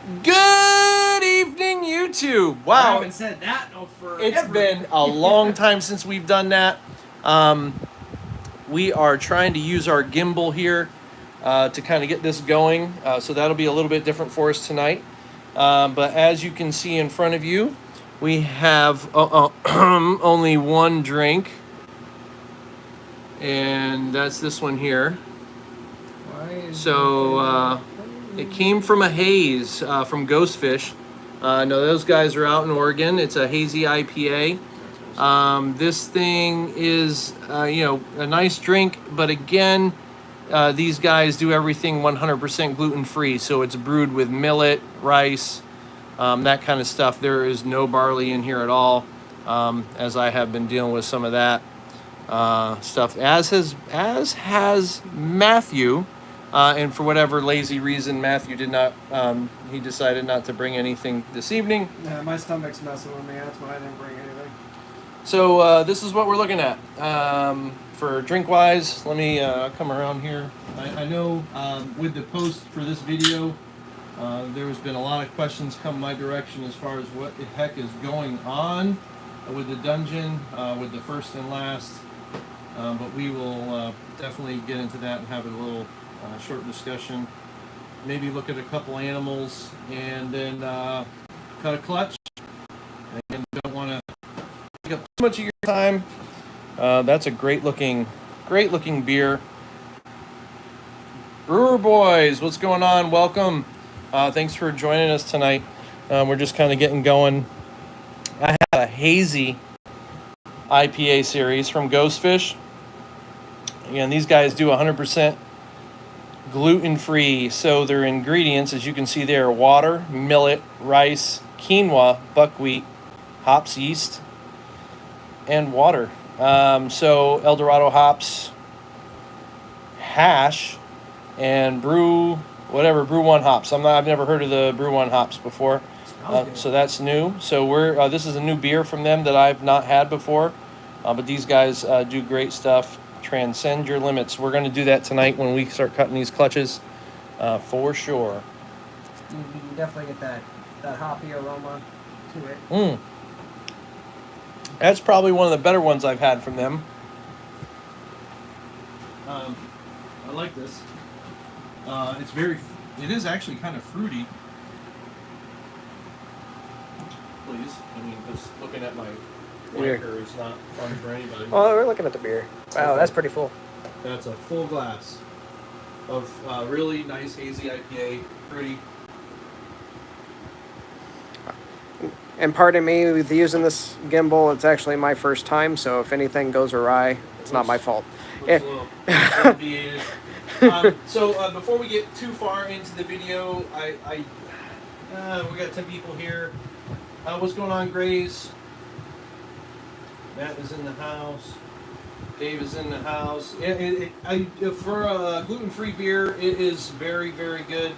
Good evening, YouTube. I Wow, haven't said that forever. it's been a long time since we've done that. We are trying to use our gimbal here to kind of get this going, so that'll be a little bit different for us tonight. But as you can see in front of you, we have only one drink, and that's this one here. So it came from a haze from Ghostfish. No, those guys are out in Oregon. It's a hazy IPA. This thing is, a nice drink, but again, these guys do everything 100% gluten-free. So it's brewed with millet, rice, that kind of stuff. There is no barley in here at all, as I have been dealing with some of that stuff, as has Matthew. And for whatever lazy reason, Matthew did not, he decided not to bring anything this evening. Yeah, my stomach's messing with me. That's why I didn't bring anything. So this is what we're looking at. For drink-wise, let me come around here. I know with the post for this video, there's been a lot of questions come my direction as far as what the heck is going on with the dungeon, with the first and last. But we will definitely get into that and have a little short discussion. Maybe look at a couple animals and then cut a clutch. And don't want to take up too much of your time. That's a great looking beer. Brewer Boys, what's going on? Welcome. Thanks for joining us tonight. We're just kind of getting going. I have a hazy IPA series from Ghostfish. Again, these guys do 100% gluten-free. So their ingredients, as you can see there, are water, millet, rice, quinoa, buckwheat, hops, yeast, and water. So El Dorado hops, hash, and brew one hops. I've never heard of the brew one hops before. So that's new. So this is a new beer from them that I've not had before. But these guys do great stuff. Transcend your limits. We're going to do that tonight when we start cutting these clutches, for sure. You can definitely get that hoppy aroma to it. That's probably one of the better ones I've had from them. I like this. It is actually kind of fruity. Please, because looking at my liquor is not fun for anybody. Oh, we're looking at the beer. Wow, okay. That's pretty full. That's a full glass of really nice hazy IPA. Pretty. And pardon me with using this gimbal. It's actually my first time, so if anything goes awry, it's not my fault. Yeah. So before we get too far into the video, we got 10 people here. What's going on, Grace? Matt is in the house. Dave is in the house. For a gluten-free beer, it is very, very good.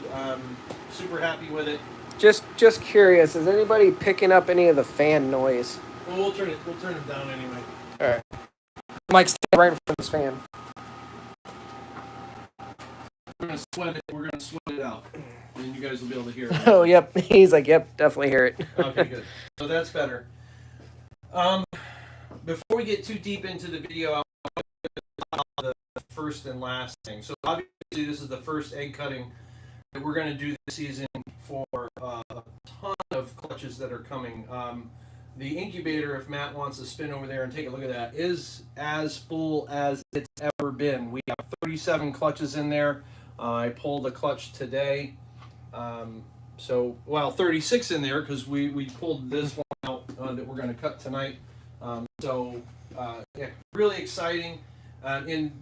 Super happy with it. Just curious, is anybody picking up any of the fan noise? Well, we'll turn it down anyway. All right. Mike's right in front of this fan. We're gonna sweat it out, and you guys will be able to hear it. Oh, yep. He's like, yep, definitely hear it. Okay, good. So that's better. Before we get too deep into the video, I want to talk about the first and last thing. So obviously, this is the first egg cutting that we're going to do this season for a ton of clutches that are coming. The incubator, if Matt wants to spin over there and take a look at that, is as full as it's ever been. We have 37 clutches in there. I pulled a clutch today. 36 in there because we pulled this one out that we're going to cut tonight. Really exciting. And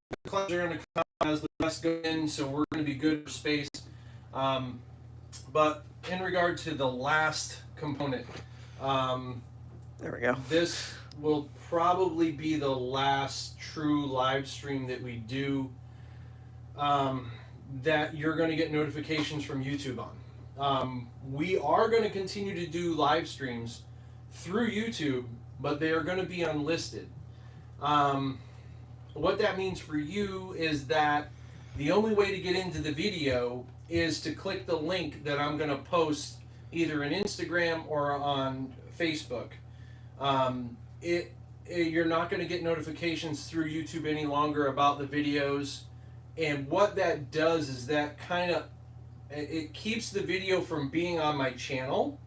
the clutches are going to come as the rest go in, so we're going to be good for space. But in regard to the last component, there we go. This will probably be the last true live stream that we do that you're going to get notifications from YouTube on. We are going to continue to do live streams through YouTube, but they are going to be unlisted. What that means for you is that the only way to get into the video is to click the link that I'm going to post either in Instagram or on Facebook. Um, you're not going to get notifications through YouTube any longer about the videos, and what that does is that kind of it keeps the video from being on my channel,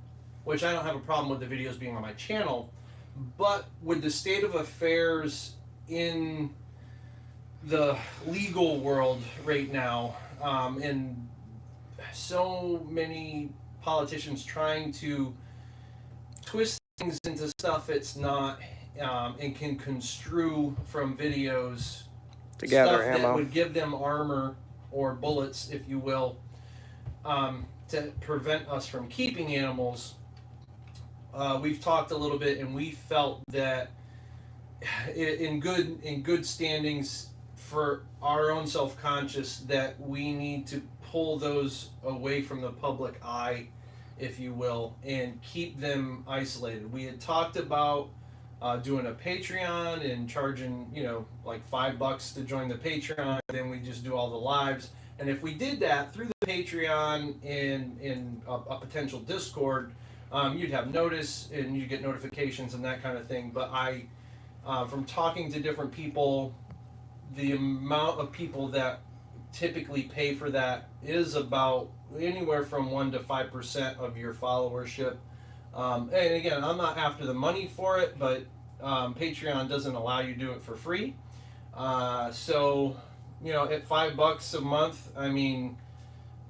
which I don't have a problem with the videos being on my channel, but with the state of affairs in the legal world right now, and so many politicians trying to twist things into stuff it's not, and can construe from videos To gather stuff that ammo. would give them armor or bullets, if you will, to prevent us from keeping animals. We've talked a little bit, and we felt that in good standings for our own self-conscious that we need to pull those away from the public eye, if you will, and keep them isolated. We had talked about doing a Patreon and charging, like $5 to join the Patreon. Then we just do all the lives. And if we did that through the Patreon and in a potential Discord, you'd have notice and you'd get notifications and that kind of thing. But from talking to different people, the amount of people that typically pay for that is about anywhere from 1% to 5% of your followership. And again, I'm not after the money for it, but Patreon doesn't allow you to do it for free. So, at $5 a month, I mean,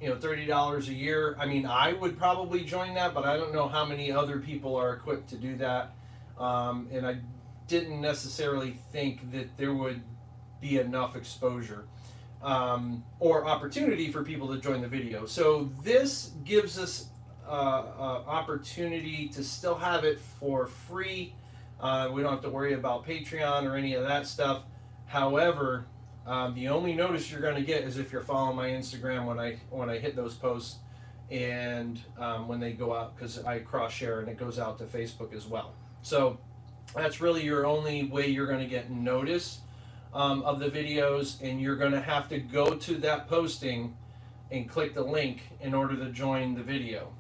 $30 a year. I mean, I would probably join that, but I don't know how many other people are equipped to do that. And I didn't necessarily think that there would be enough exposure or opportunity for people to join the video. So this gives us opportunity to still have it for free. We don't have to worry about Patreon or any of that stuff. However, the only notice you're going to get is if you're following my Instagram when I hit those posts, and when they go out, because I cross share and it goes out to Facebook as well. So that's really your only way you're going to get notice of the videos, and you're going to have to go to that posting and click the link in order to join the video.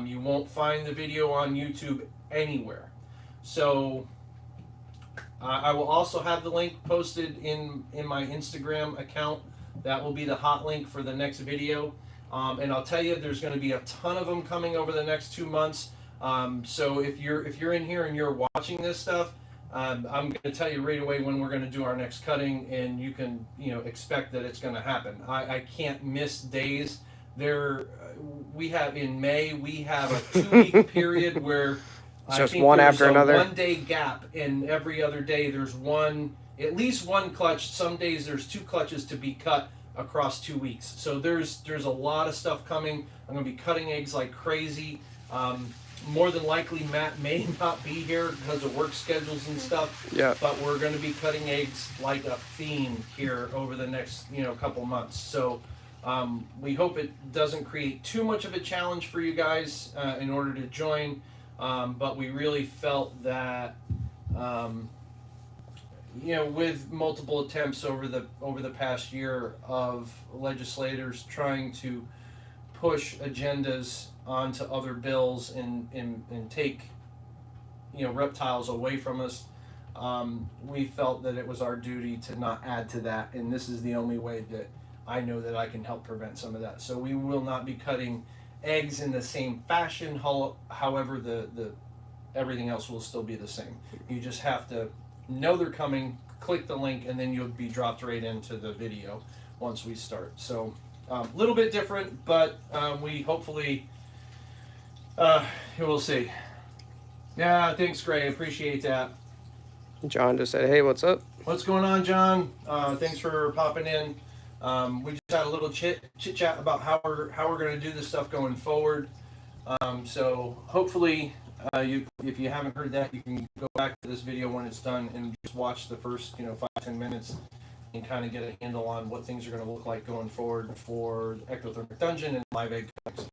You won't find the video on YouTube anywhere. So I will also have the link posted in my Instagram account. That will be the hot link for the next video. And I'll tell you, there's going to be a ton of them coming over the next 2 months. So if you're in here and you're watching this stuff, I'm going to tell you right away when we're going to do our next cutting, and you can expect that it's going to happen. I can't miss days. We have in May, we have a 2-week period where It's just one after another. 1 day gap, and every other day there's at least one clutch. Some days there's 2 clutches to be cut across 2 weeks. So there's a lot of stuff coming. I'm going to be cutting eggs like crazy. More than likely, Matt may not be here because of work schedules and stuff. Yeah. But we're going to be cutting eggs like a fiend here over the next couple months. So we hope it doesn't create too much of a challenge for you guys in order to join. But we really felt that with multiple attempts over the past year of legislators trying to push agendas onto other bills and take reptiles away from us, we felt that it was our duty to not add to that, and this is the only way that I know that I can help prevent some of that. So we will not be cutting eggs in the same fashion. However, the everything else will still be the same. You just have to know they're coming, click the link, and then you'll be dropped right into the video once we start. So a little bit different, but we hopefully we'll see. Yeah, thanks, Gray. I appreciate that. John just said, "Hey, what's up?" What's going on, John? Thanks for popping in. We just had a little chit chat about how we're going to do this stuff going forward. So hopefully, if you haven't heard that, you can go back to this video when it's done and just watch the first 5-10 minutes and kind of get a handle on what things are going to look like going forward for Ectothermic Dungeon and live egg cuttings.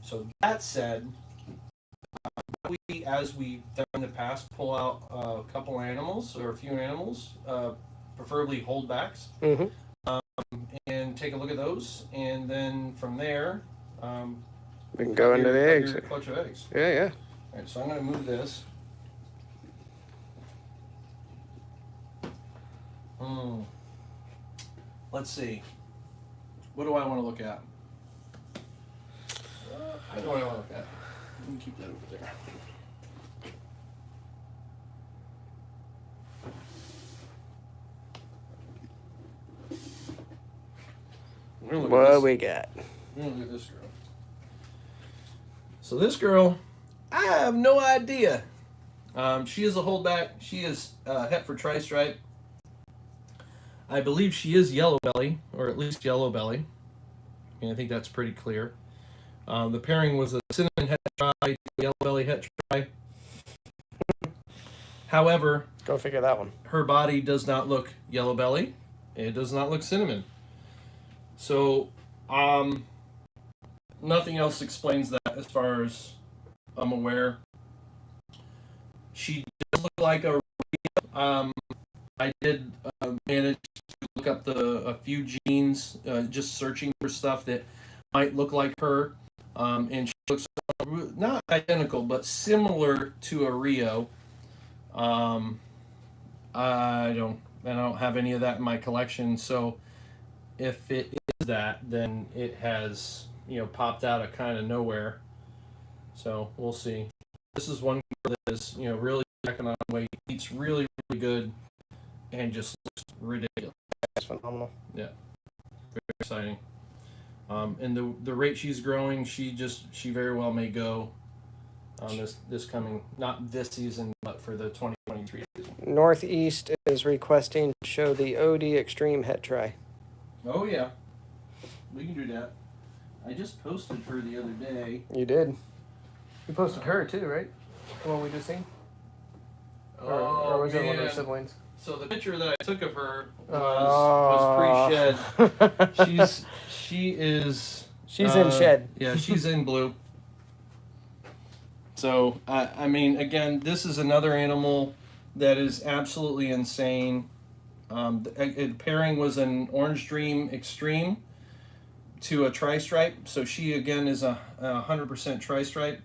So that said, we, as we've done in the past, pull out a couple animals or a few animals, preferably holdbacks. Mm-hmm. and take a look at those, and then from there, We can go into the eggs. Your clutch of eggs. Yeah, yeah. All right, so I'm going to move this. Let's see. What do I want to look at? What do I want to look at? Let me keep that over there. What we got? We're gonna look at this girl. So this girl, I have no idea. She is a holdback. She is Hetford Tri-Stripe. I believe she is yellow belly, or at least yellow belly. And I think that's pretty clear. The pairing was a cinnamon het tri, yellow belly het tri. However, Go figure that one. her body does not look yellow belly. It does not look cinnamon. So, nothing else explains that as far as I'm aware. She does look like a I did manage to look up a few genes, just searching for stuff that might look like her, and she looks not identical but similar to a Rio. I don't have any of that in my collection, so if it is that, then it has popped out of kind of nowhere. So we'll see. This is one girl that is really checking on weight, eats really really good, and just looks ridiculous. That's phenomenal. Yeah, very exciting. And the rate she's growing, she very well may go on this coming, not this season, but for the 2023 season. Northeast is requesting to show the OD Extreme Het Tri. Oh yeah, we can do that. I just posted her the other day. You did. You posted her too, right? The one we just seen? Or was it one of her siblings? So the picture that I took of her was pre-shed. She's in shed. Yeah, she's in blue. So I mean, again, this is another animal that is absolutely insane. The pairing was an Orange Dream Extreme to a Tri-Stripe. So she again is a 100% Tri-Stripe.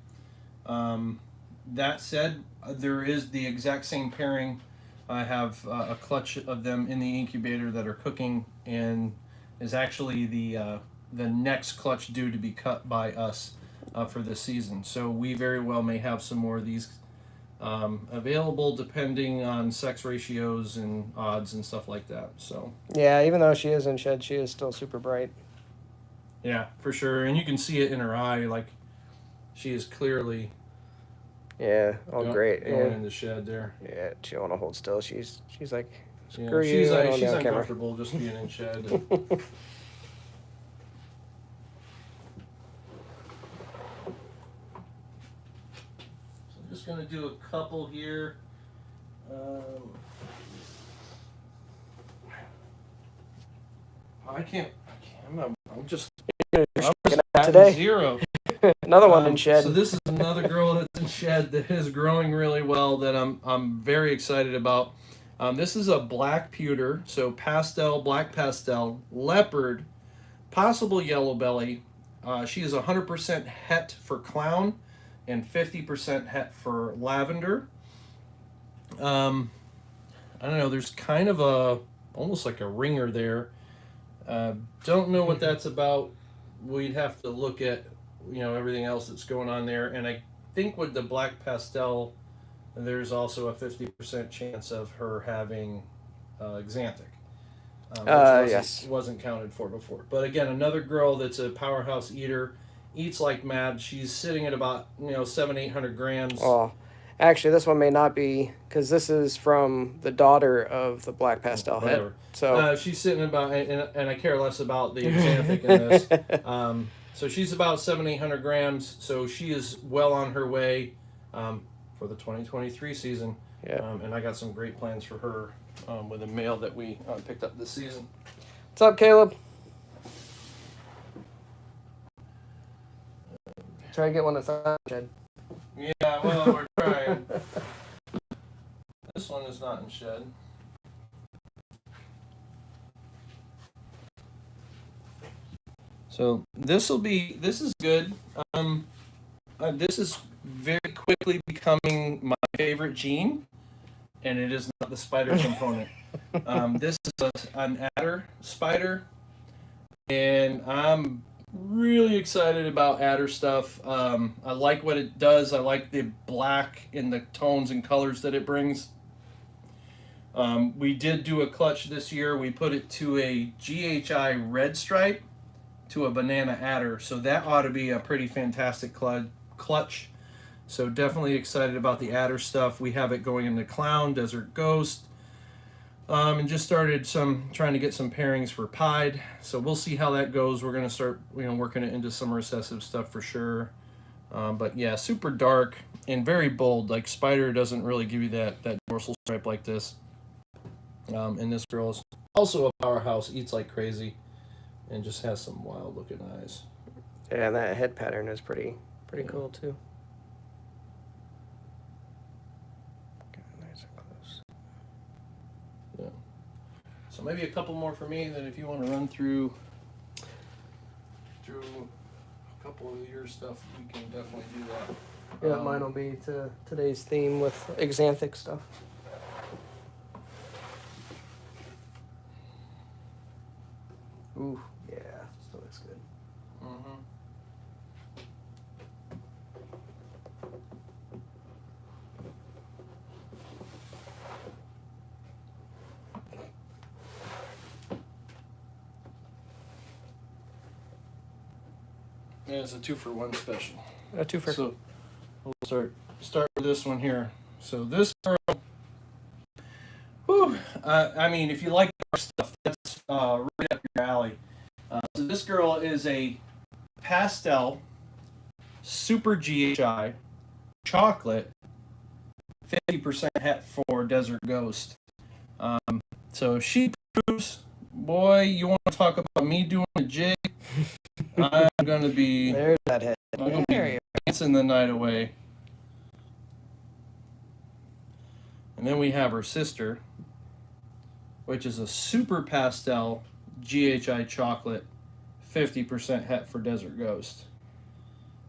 That said, there is the exact same pairing. I have a clutch of them in the incubator that are cooking, and is actually the next clutch due to be cut by us for this season. So we very well may have some more of these available, depending on sex ratios and odds and stuff like that. So yeah, even though she is in shed, she is still super bright. Yeah, for sure, and you can see it in her eye. Like she is clearly great. Going in the shed there. Yeah, she want to hold still. She's like, Yeah, screw you. she's I don't she's want camera. uncomfortable just being in shed. So I'm just gonna do a couple here. I'm just Today. zero. Another one in shed. So this is another girl that's in shed that is growing really well that I'm very excited about. This is a black pewter, so black pastel, leopard, possible yellow belly. She is 100% het for clown and 50% het for lavender. I don't know, there's kind of almost like a ringer there. Don't know what that's about. We'd have to look at everything else that's going on there, and I think with the black pastel there's also a 50% chance of her having xanthic, which wasn't counted for before. But again, another girl that's a powerhouse eater, eats like mad. She's sitting at about 700-800 grams. Oh, actually, this one may not be, because this is from the daughter of the black pastel head. So she's sitting about, and I care less about the xanthic in this. So she's about 700-800 grams. So she is well on her way for the 2023 season. Yeah. And I got some great plans for her with a male that we picked up this season. What's up, Caleb? Try to get one that's not shed. Yeah, well, we're trying. This one is not in shed. So this is good. This is very quickly becoming my favorite gene, and it is not the spider component. This is an adder spider, and I'm really excited about adder stuff. I like what it does. I like the black and the tones and colors that it brings. We did do a clutch this year. We put it to a GHI red stripe to a banana adder, so that ought to be a pretty fantastic clutch. So definitely excited about the adder stuff. We have it going into clown, desert ghost, and just started trying to get some pairings for pied. So we'll see how that goes. We're gonna start working it into some recessive stuff for sure. But yeah, super dark and very bold. Like spider doesn't really give you that dorsal stripe like this. And this girl is also a powerhouse, eats like crazy, and just has some wild looking eyes. Yeah, and that head pattern is pretty cool too. Nice and close. Yeah. So maybe a couple more for me. Then if you want to run through a couple of your stuff, we can definitely do that. Yeah, mine will be to today's theme with Xanthic stuff. Ooh, yeah, still looks good. Mm-hmm. Yeah, it's a 2-for-1 special. A 2 for. So we'll start with this one here. So this girl, whew, I mean, if you like our stuff, that's right up your alley. So this girl is a pastel, super GHI, chocolate, 50% het for Desert Ghost. So she proves, boy, you want to talk about me doing a jig? I'm gonna be. There's that head. I'm gonna be dancing the night away. And then we have her sister, which is a super pastel GHI chocolate, 50% het for Desert Ghost.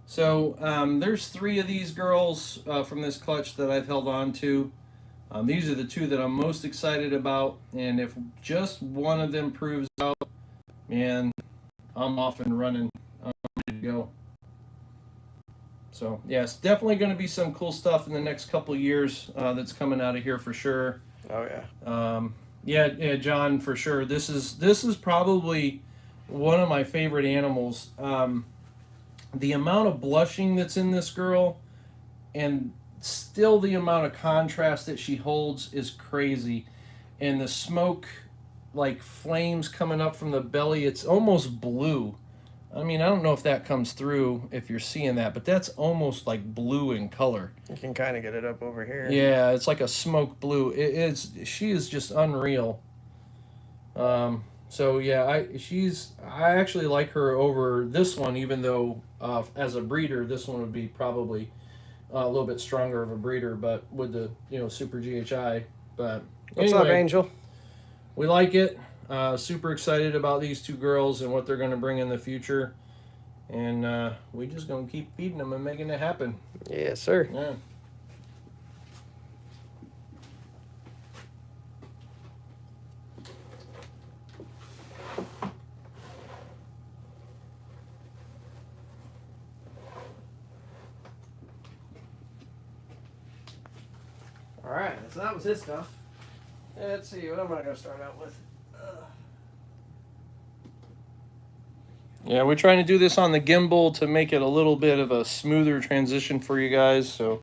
So there's 3 of these girls from this clutch that I've held on to. These are the 2 that I'm most excited about, and if just one of them proves out, man, I'm off and running. I'm ready to go. So yeah, it's definitely going to be some cool stuff in the next couple of years that's coming out of here for sure. Oh yeah. Yeah, John, for sure. This is probably one of my favorite animals. The amount of blushing that's in this girl, and still the amount of contrast that she holds is crazy. And the smoke, like flames coming up from the belly, it's almost blue. I mean, I don't know if that comes through if you're seeing that, but that's almost like blue in color. You can kind of get it up over here. Yeah, it's like a smoke blue. She is just unreal. So yeah, I actually like her over this one, even though as a breeder, this one would be probably a little bit stronger of a breeder, but with the super GHI. But What's up, anyway, Angel? we like it. Super excited about these 2 girls and what they're going to bring in the future, and we just going to keep feeding them and making it happen. Yes, sir. Yeah. All right, so that was his stuff. Let's see what am I going to start out with. Yeah, we're trying to do this on the gimbal to make it a little bit of a smoother transition for you guys. So,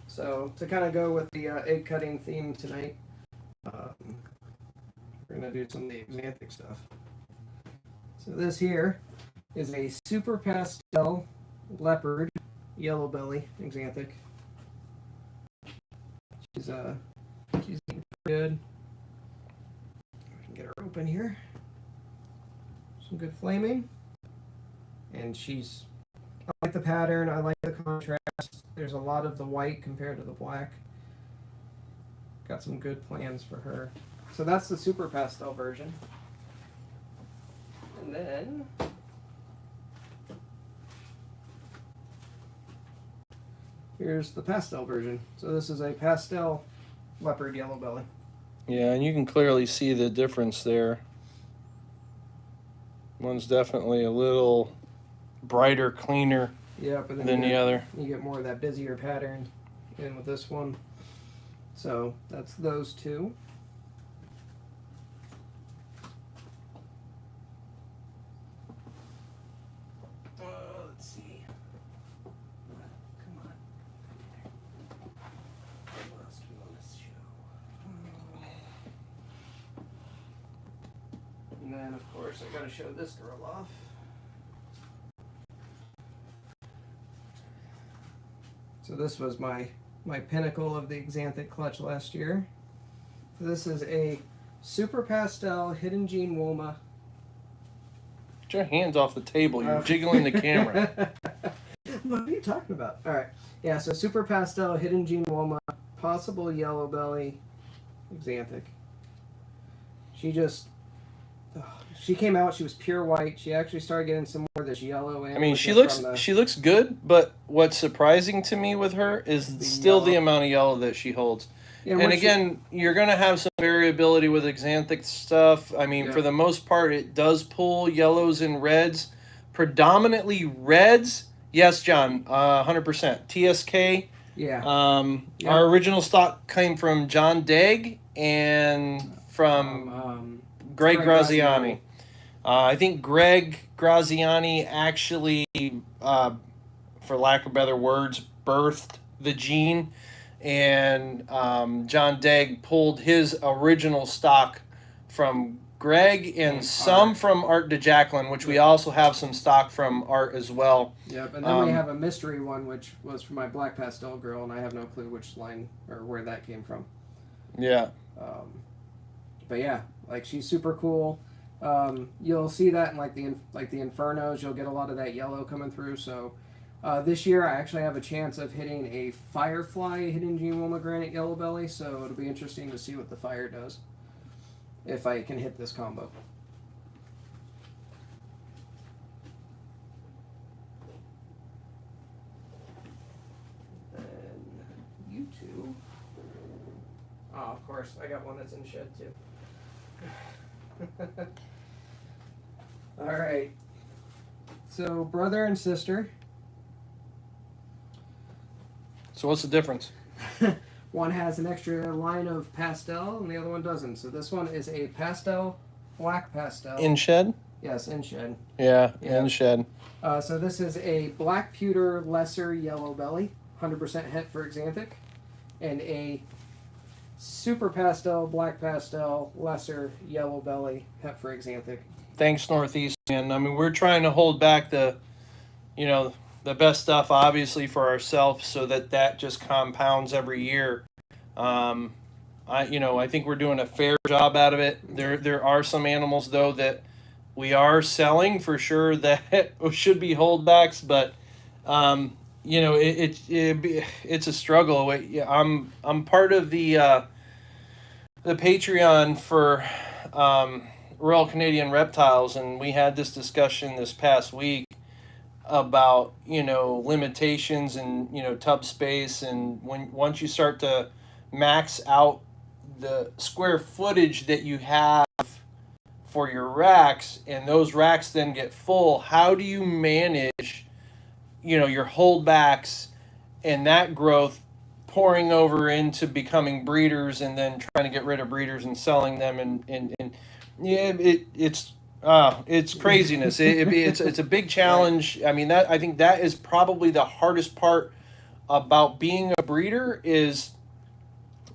So to kind of go with the egg cutting theme tonight, we're going to do some of the Xanthic stuff. So this here is a super pastel leopard yellow belly Xanthic. She's eating good. We can get her open here. Some good flaming. And I like the pattern, I like the contrast. There's a lot of the white compared to the black. Got some good plans for her. So that's the super pastel version. And then here's the pastel version. So this is a pastel leopard yellow belly. Yeah, and you can clearly see the difference there. One's definitely a little brighter, cleaner Yep, and then than the other. You get more of that busier pattern in with this one. So that's those two. Let's see. Come on. What else do we want to show? And then, of course, I got to show this girl off. So this was my pinnacle of the Xanthic clutch last year. This is a super pastel hidden gene Woma. Get your hands off the table. You're jiggling the camera. What are you talking about? All right. Yeah, so super pastel hidden gene Woma, possible yellow belly Xanthic. She came out, she was pure white. She actually started getting some more of this yellow in. I mean, she looks good, but what's surprising to me with her is still the amount of yellow that she holds. Yeah, and again, you're going to have some variability with Xanthic stuff. I mean, for the most part, it does pull yellows and reds. Predominantly reds. Yes, John, 100%. TSK. Yeah. Our original stock came from John Degg and from Greg Graziani. I think Greg Graziani actually, for lack of better words, birthed the gene, and John Degg pulled his original stock from Greg and some from Art DeJacqueline, which we also have some stock from Art as well. Yep, and then we have a mystery one, which was from my black pastel girl, and I have no clue which line or where that came from. Yeah. But yeah, like she's super cool. You'll see that in like the Infernos. You'll get a lot of that yellow coming through. So this year I actually have a chance of hitting a Firefly hidden gene Woma granite yellow belly. So it'll be interesting to see what the fire does if I can hit this combo. And you two. Oh, of course, I got one that's in shed too. All right. So brother and sister. So what's the difference? One has an extra line of pastel and the other one doesn't. So this one is a pastel, black pastel. In shed? Yes, in shed. Yeah, in shed. So this is a black pewter lesser yellow belly, 100% het for Xanthic, and a super pastel, black pastel, lesser yellow belly het for Xanthic. Thanks, Northeast. And I mean, we're trying to hold back the best stuff, obviously, for ourselves, so that just compounds every year. I think we're doing a fair job out of it. There are some animals though that we are selling for sure that should be holdbacks, but it's a struggle. I'm part of the Patreon for Royal Canadian Reptiles, and we had this discussion this past week about limitations and tub space, and once you start to max out the square footage that you have for your racks, and those racks then get full, how do you manage your holdbacks and that growth pouring over into becoming breeders and then trying to get rid of breeders and selling them and it's craziness. It's a big challenge. I mean, I think that is probably the hardest part about being a breeder, is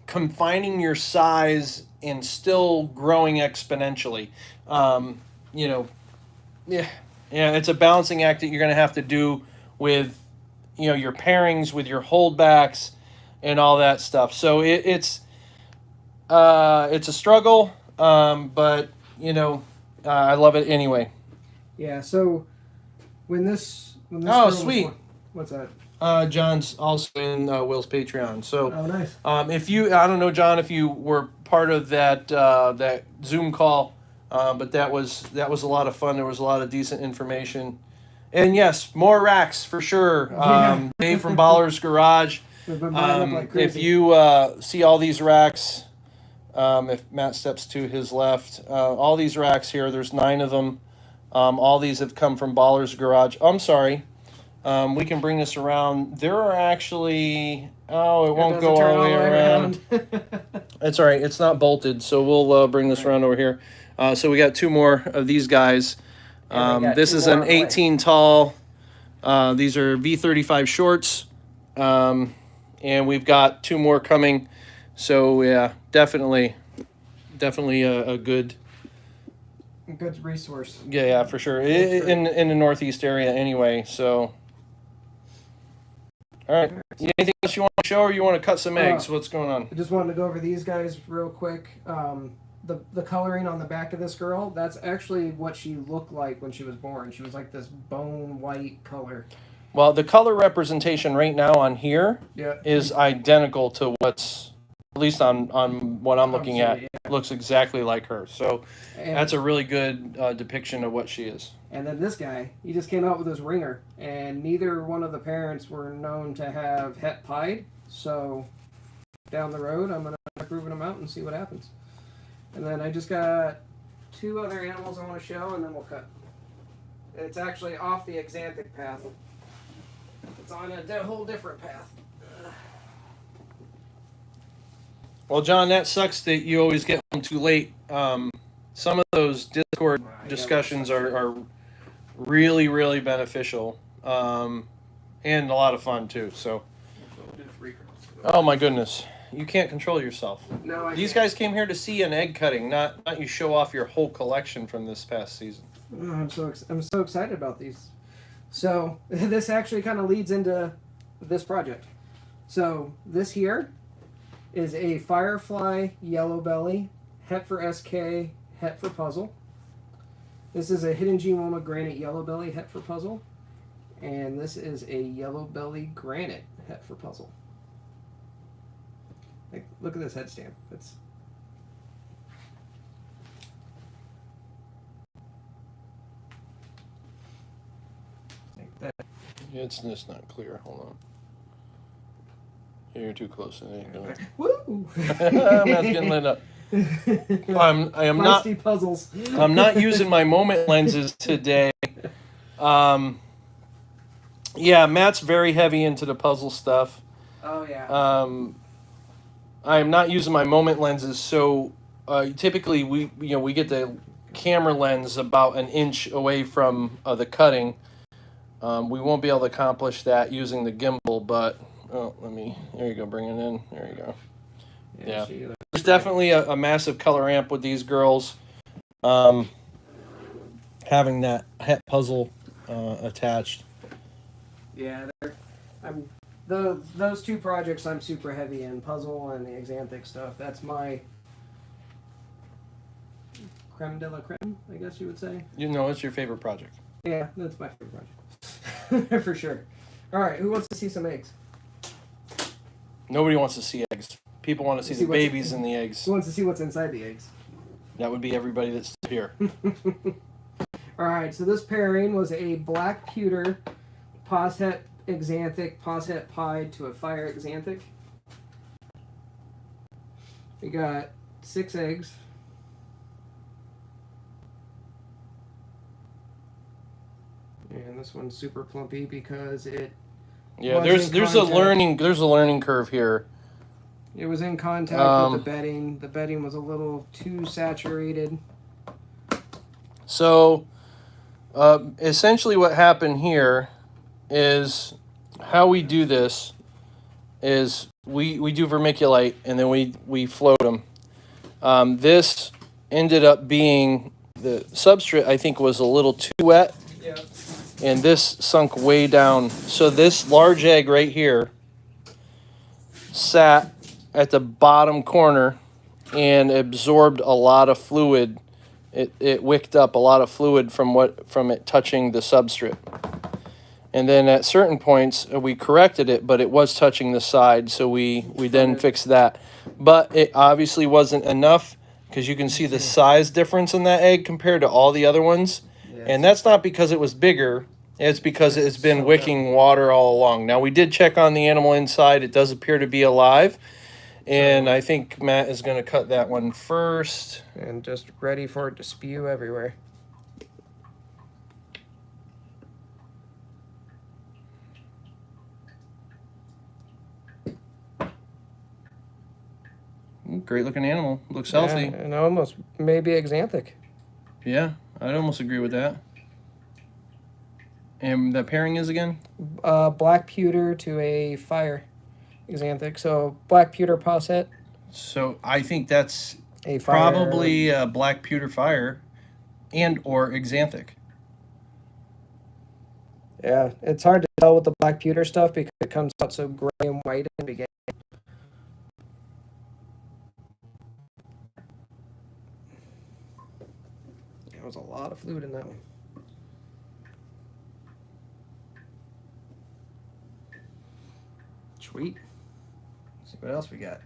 confining your size and still growing exponentially. It's a balancing act that you're going to have to do with your pairings, with your holdbacks, and all that stuff. So it's a struggle, but I love it anyway. Yeah. So when this sweet. What's that? John's also in Will's Patreon. So nice. I don't know, John, if you were part of that Zoom call But that was a lot of fun. There was a lot of decent information. And yes, more racks for sure. Yeah. Dave from Baller's Garage. We've been buying up like If crazy. you see all these racks, if Matt steps to his left, all these racks here, there's 9 of them. All these have come from Baller's Garage. I'm sorry. We can bring this around. There are actually, it won't go all the way around. It's all right. It's not bolted, so we'll bring this around over here. So we got 2 more of these guys. And we got This 2 is more an on the way. 18 tall. These are V35 shorts. And we've got 2 more coming. So yeah, definitely a good, Good resource. yeah, for sure. In the Northeast area anyway. So, all right. Anything else you want to show, or you want to cut some eggs? What's going on? I just wanted to go over these guys real quick. The coloring on the back of this girl, that's actually what she looked like when she was born. She was like this bone white color. Well, the color representation right now on here Yeah. is identical to what's, at least on what I'm looking at. Yeah. Looks exactly like her. So And, that's a really good depiction of what she is. and then this guy, he just came out with his ringer, and neither one of the parents were known to have het pied. So down the road, I'm gonna start proving them out and see what happens. And then I just got 2 other animals I want to show, and then we'll cut. It's actually off the Exanthic path. It's on a whole different path. Well, John, that sucks that you always get home too late. Some of those Discord discussions are really, really beneficial, and a lot of fun too. So, oh my goodness, you can't control yourself. No, These guys came here to see an egg cutting, not you show off your whole collection from this past season. Oh, I'm so excited about these. So this actually kind of leads into this project. So this here is a Firefly Yellow Belly, Het for SK, Het for Puzzle. This is a Hidden Gene Granite Yellow Belly, Het for Puzzle. And this is a Yellow Belly Granite, Het for Puzzle. Like, look at this head stamp. It's like that. It's just not clear. Hold on. You're too close. It ain't going. Woo! Matt's getting lit up. I am not. Feisty puzzles. I'm not using my moment lenses today. Yeah, Matt's very heavy into the puzzle stuff. Oh yeah. I am not using my moment lenses, so typically we get the camera lens about an inch away from the cutting. We won't be able to accomplish that using the gimbal, but there you go, bring it in. There you go. Yeah. There's definitely a massive color amp with these girls. Having that het puzzle attached. Yeah, those 2 projects I'm super heavy in, puzzle and the Exanthic stuff. That's my creme de la creme, I guess you would say. You know, it's your favorite project. Yeah, that's my favorite project. For sure. All right, who wants to see some eggs? Nobody wants to see eggs. People want to see the what's- babies in the eggs. Who wants to see what's inside the eggs? That would be everybody that's here. All right, so this pairing was a black pewter Poshet Exanthic, Poshet pied to a fire Exanthic. We got 6 eggs. And this one's super plumpy because it Yeah, was there's in a contact. learning curve here. It was in contact with the bedding. The bedding was a little too saturated. So, essentially, what happened here is how we do this is we do vermiculite and then we float them. This ended up being the substrate. I think was a little too wet. Yeah. And this sunk way down. So this large egg right here sat at the bottom corner and absorbed a lot of fluid. It wicked up a lot of fluid from it touching the substrate. And then at certain points we corrected it, but it was touching the side, so we then fixed that. But it obviously wasn't enough. because you can see the size difference in that egg compared to all the other ones. Yeah, And that's not because it was bigger. It's because it's been soaked wicking water all along. Now, we did check on the animal inside. It does appear to be alive. And I think Matt is going to cut that one first. and just ready for it to spew everywhere. Great looking animal. Looks healthy. Yeah, and almost maybe axanthic. Yeah, I'd almost agree with that. And the pairing is again? Black pewter to a fire axanthic. So black pewter posset, So I think that's a fire. probably a black pewter fire and or axanthic. Yeah, it's hard to tell with the black pewter stuff because it comes out so gray and white in the beginning. There was a lot of fluid in that one. Sweet. Let's see what else we got.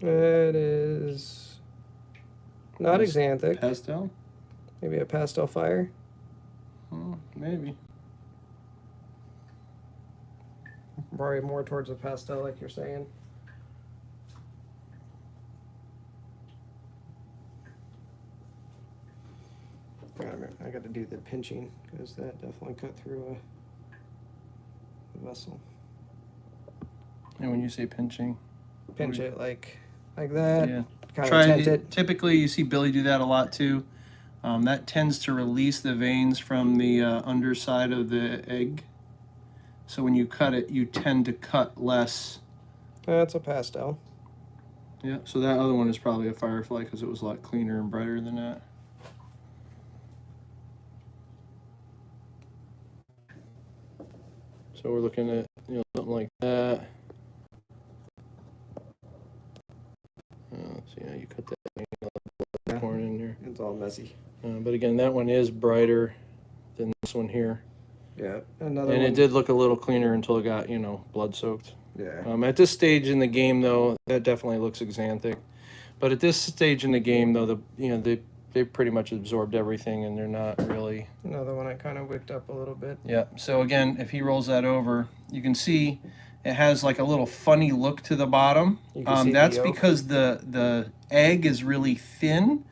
It is not It's axanthic. Pastel? Maybe a pastel fire. Maybe. Probably more towards a pastel, like you're saying. I got to do the pinching because that definitely cut through a vessel. And when you say pinching, Pinch it like that. yeah. Kind of Try tent it. Typically, you see Billy do that a lot too. That tends to release the veins from the underside of the egg. So when you cut it, you tend to cut less. That's a pastel. Yeah. So that other one is probably a firefly because it was a lot cleaner and brighter than that. So we're looking at something like that. Let's see how you cut that corn in there. It's all messy. But again, that one is brighter than this one here. Yeah, another And one. it did look a little cleaner until it got, blood soaked. Yeah. At this stage in the game, though, that definitely looks axanthic. But at this stage in the game, though, they pretty much absorbed everything, and they're not really. Another one I kind of wicked up a little bit. Yeah. So again, if he rolls that over, you can see it has like a little funny look to the bottom. You can see That's the yolk. because the egg is really thin.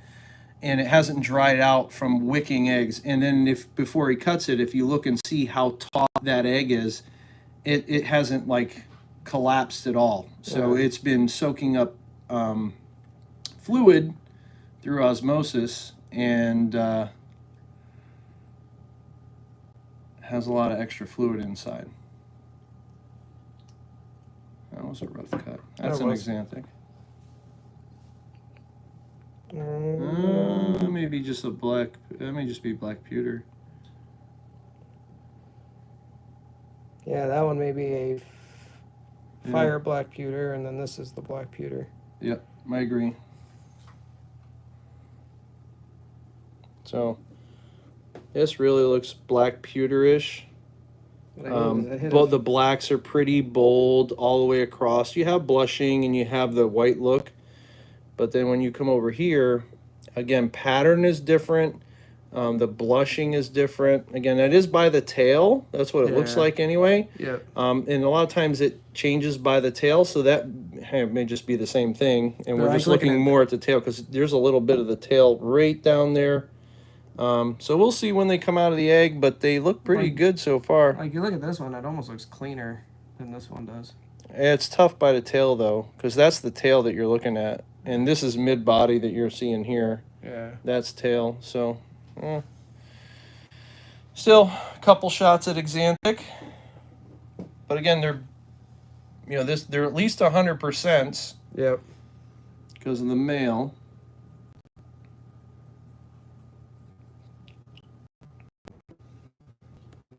And it hasn't dried out from wicking eggs. And then before he cuts it, if you look and see how taut that egg is, it hasn't like collapsed at all. So Yeah. it's been soaking up fluid through osmosis and has a lot of extra fluid inside. That was a rough cut. That's That an was. axanthic. Mm, Maybe just that may just be black pewter. yeah, that one may be a fire black pewter, and then this is the black pewter. Yep, I agree. So this really looks black pewterish. But the blacks are pretty bold all the way across. You have blushing and you have the white look. But then when you come over here, again, pattern is different. The blushing is different. Again, that is by the tail. That's what it looks Yeah. like anyway. Yeah. And a lot of times it changes by the tail, so that may just be the same thing. And we're But just I'm looking looking at more at the tail because there's a little bit of the tail right down there. So we'll see when they come out of the egg, but they look pretty good so far. Like you look at this one, it almost looks cleaner than this one does. It's tough by the tail though, because that's the tail that you're looking at. And this is mid-body that you're seeing here. Yeah. That's tail. So, still a couple shots at axanthic. But again, they're at least 100% Yep. because of the male.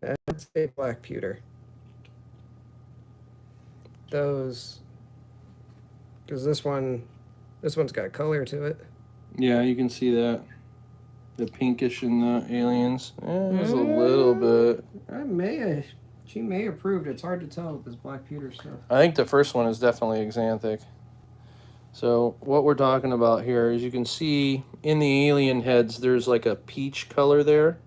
That's a black pewter. Those, because this one's got color to it. Yeah, you can see that. The pinkish in the aliens. There's a little bit. She may have proved. It's hard to tell with this black pewter stuff. I think the first one is definitely exanthic. So what we're talking about here is you can see in the alien heads, there's like a peach color there.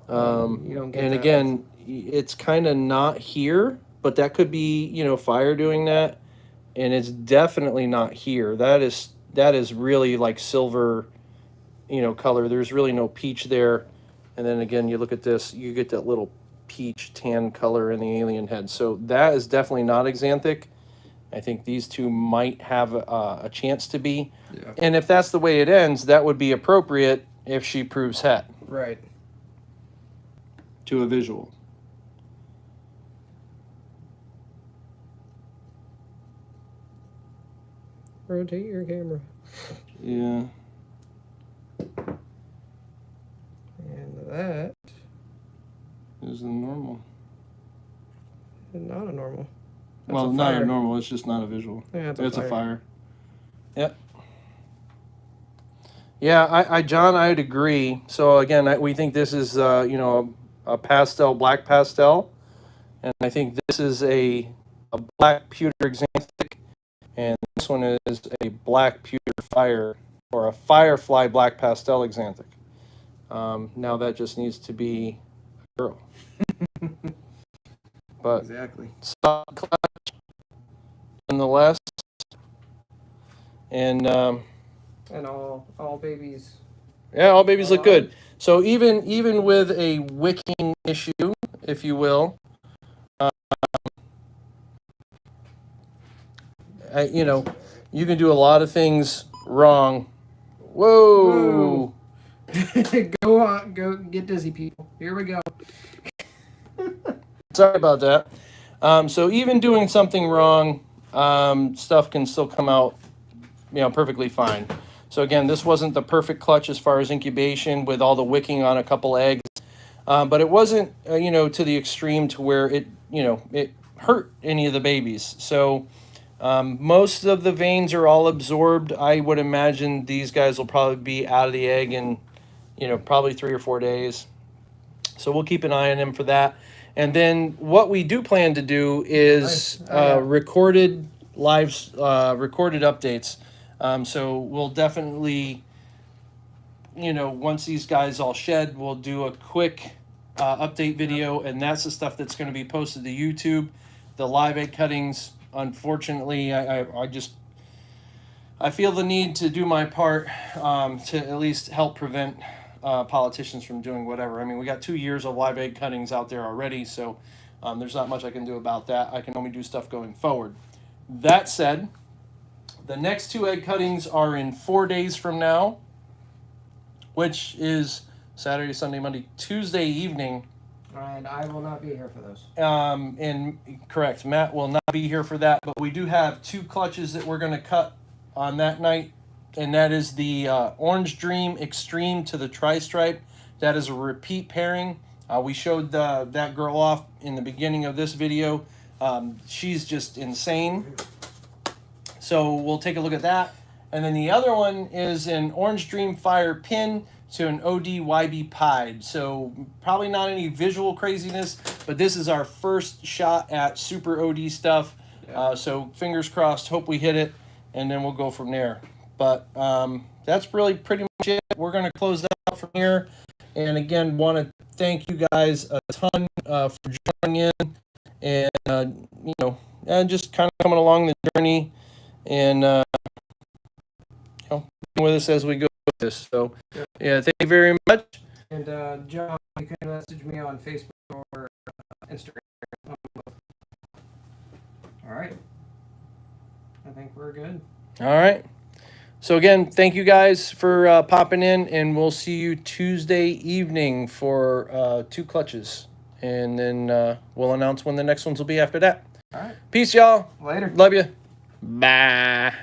You don't get and that again, it's kind of not here, but that could be, you know, fire doing that. And it's definitely not here. That is really like silver, you know, color. There's really no peach there. And then again, you look at this, you get that little peach tan color in the alien head. So that is definitely not exanthic. I think these two might have a chance to be. Yeah. And if that's the way it ends, that would be appropriate if she proves het Right. to a visual. Rotate your camera. Yeah. And that Is the normal. is not a normal. That's Well, a not fire. a normal. It's just not a visual. Yeah, It's a fire. Yep. Yeah, John, I'd agree. So again, we think this is, you know, a pastel, black pastel, and I think this is a black pewter exanthic, and this one is a black pewter fire or a firefly black pastel exanthic. Now that just needs to be a girl. But Exactly. solid clutch, nonetheless, and And all babies. yeah, all babies look good. So even with a wicking issue, if you will, you know, you can do a lot of things wrong. Whoa. Go on, go get dizzy, people. Here we go. Sorry about that. So even doing something wrong, stuff can still come out, you know, perfectly fine. So again, this wasn't the perfect clutch as far as incubation with all the wicking on a couple eggs, but it wasn't, you know, to the extreme to where it, you know, it hurt any of the babies. So most of the veins are all absorbed. I would imagine these guys will probably be out of the egg in, you know, probably 3 or 4 days. So we'll keep an eye on them for that. And then what we do plan to do is recorded lives, recorded updates. So we'll definitely, you know, once these guys all shed, we'll do a quick update video, and that's the stuff that's going to be posted to YouTube. The live egg cuttings, unfortunately, I feel the need to do my part to at least help prevent politicians from doing whatever. I mean, we got 2 years of live egg cuttings out there already, so there's not much I can do about that. I can only do stuff going forward. That said, the next 2 egg cuttings are in 4 days from now, which is Saturday, Sunday, Monday, Tuesday evening. And I will not be here for those. And correct, Matt will not be here for that, but we do have 2 clutches that we're going to cut on that night, and that is the Orange Dream Extreme to the Tri-Stripe. That is a repeat pairing. We showed that girl off in the beginning of this video. She's just insane. So we'll take a look at that. And then the other one is an Orange Dream Fire pin to an OD YB Pied. So probably not any visual craziness, but this is our first shot at super OD stuff. Yeah. So fingers crossed, hope we hit it, and then we'll go from there. But that's really pretty much it. We're going to close that out from here. And again, want to thank you guys a ton for joining in and, you know, and just kind of coming along the journey and, you know, being with us as we go with this. So, yeah, thank you very much. And John, you can message me on Facebook or Instagram. All right. I think we're good. All right. So again, thank you guys for popping in, and we'll see you Tuesday evening for 2 clutches. And then we'll announce when the next ones will be after that. All right. Peace, y'all. Later. Love you. Bye.